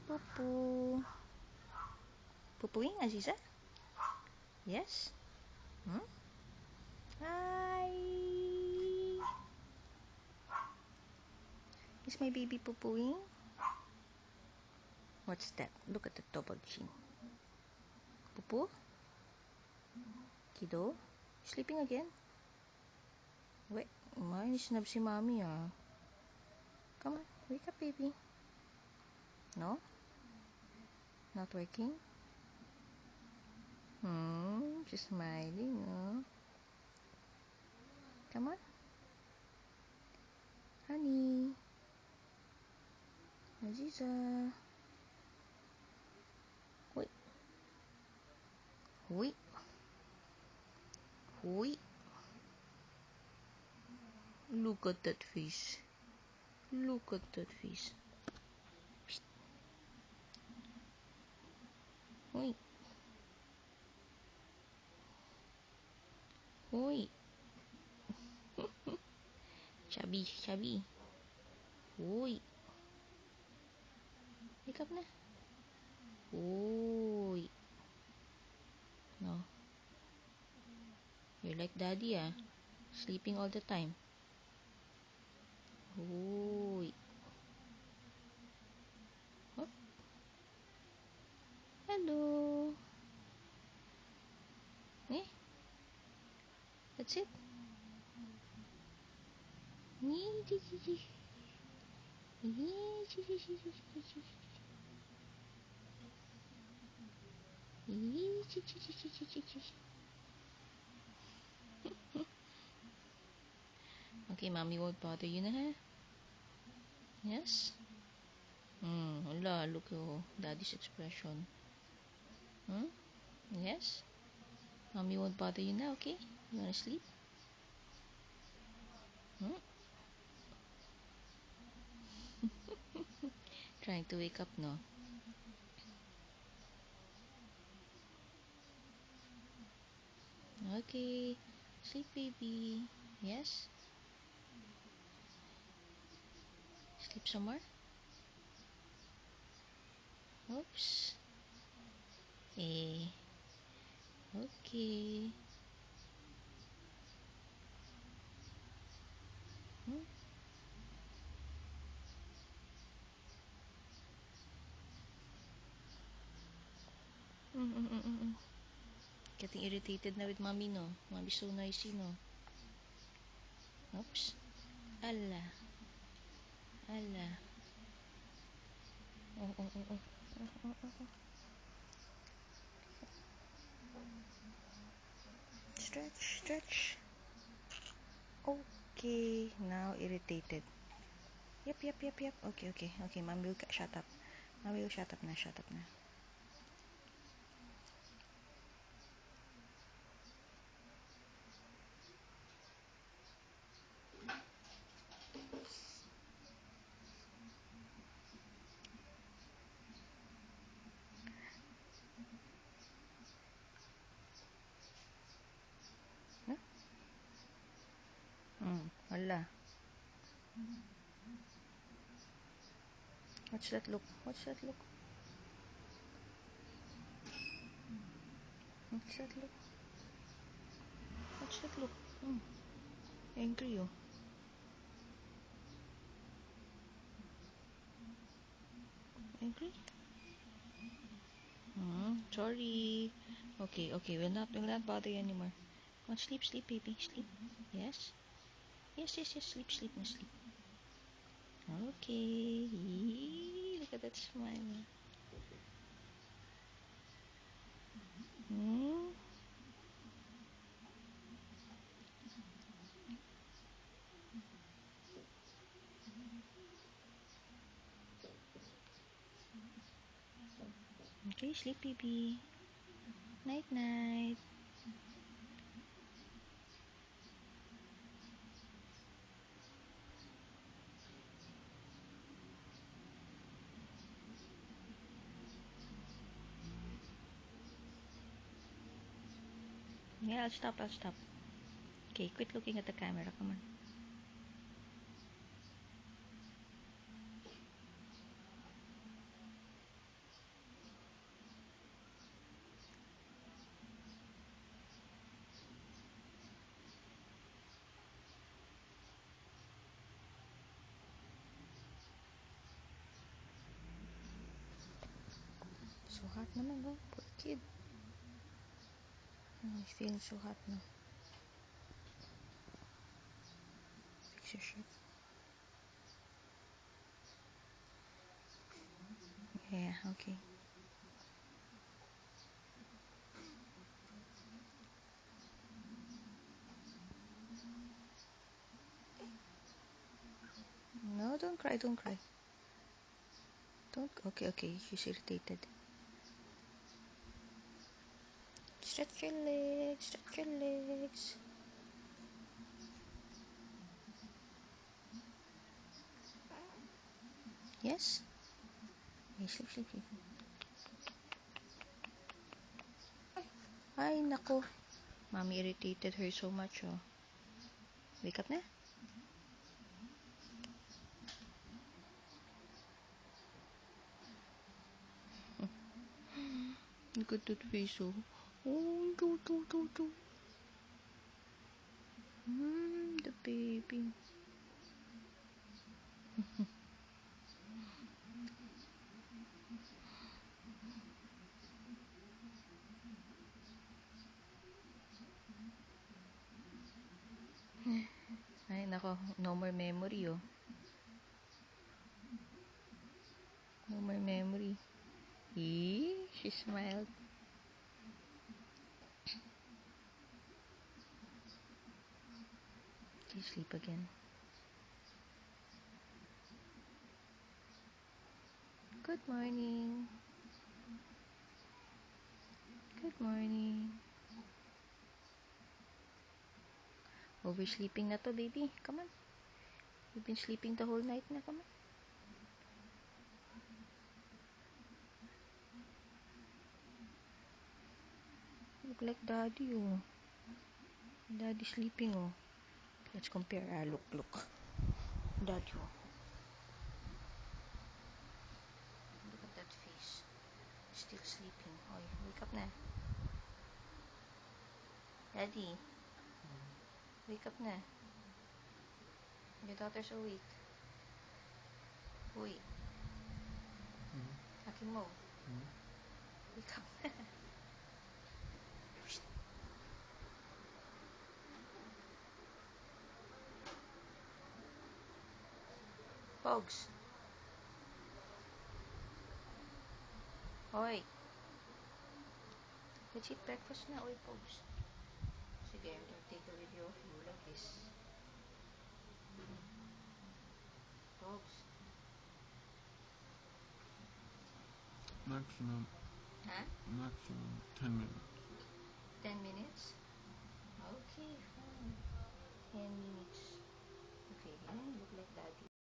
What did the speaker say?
Poo-poo. Poo-pooing, Aziza? Yes? Hmm? Hi! Is my baby poo-pooing? What's that? Look at the double chin. Poo-poo? Kiddo? Sleeping again? Wait, may snub si mommy ah. Come on, wake up baby. No? Not working? She's smiling oh. Come on. Honey. Aziza. Wait. Wait. Wait. Look at that face. Look at that face. Wait. Wait. Chubby, chubby. Wait. Wake up na. Wait. No. You're like daddy ah. Sleeping all the time. Wait. Oh. Hello. Eh? That's it. Okay, mommy won't bother you na ha? Yes? Hala, look at daddy's expression. Yes? Mommy won't bother you now, okay? You wanna sleep? Trying to wake up, no? Okay. Sleep, baby. Yes? Sleep some more? Oops. Okay. Getting irritated na with mommy, no? Mommy's so noisy, no? Oops. Ala. Ala. Oh. Stretch. Okay. Now irritated. Yep. Okay. Mommy will shut up. Mommy will shut up na. Hala. What's that look? What's that look? Angry, oh. Angry? Sorry. Okay. We'll not bother you anymore. Come on, sleep, baby. Sleep. Yes? Yes. Sleep. Okay. Look at that smile. Okay, sleep, baby. Night. Yeah, I'll stop. Okay, quit looking at the camera. Come on. hot naman, oh. Poor kid. Oh, he's feeling so hot now. Fix your shirt. Yeah, okay. No, don't cry, don't cry. Don't. Okay, she's irritated. Stretch your legs, stretch your legs. Yes? Okay, sleep. Ay, nako. Mommy irritated her so much, oh. Wake up na. Look at that face, oh. Oh, do. The baby. Ay, nako. No more memory, oh. No more memory. She smiled. Okay, sleep again. Good morning. Good morning. Oversleeping na to, baby. Come on. You've been sleeping the whole night na. Come on. Look like daddy, oh. Daddy sleeping, oh. Let's compare. Look. Daddy, oh. Look at that face. Still sleeping. Oy, wake up na. Daddy. Wake up na. Your daughter's awake. Uy. Akin mo. Wake up na. Pogs. Oy. Let's eat breakfast na. Oy, Pogs. Sige, I'm gonna take a video of you like this. Pogs. Maximum. Huh? Maximum 10 minutes. 10 minutes? Okay, fine. 10 minutes. Okay, look like daddy.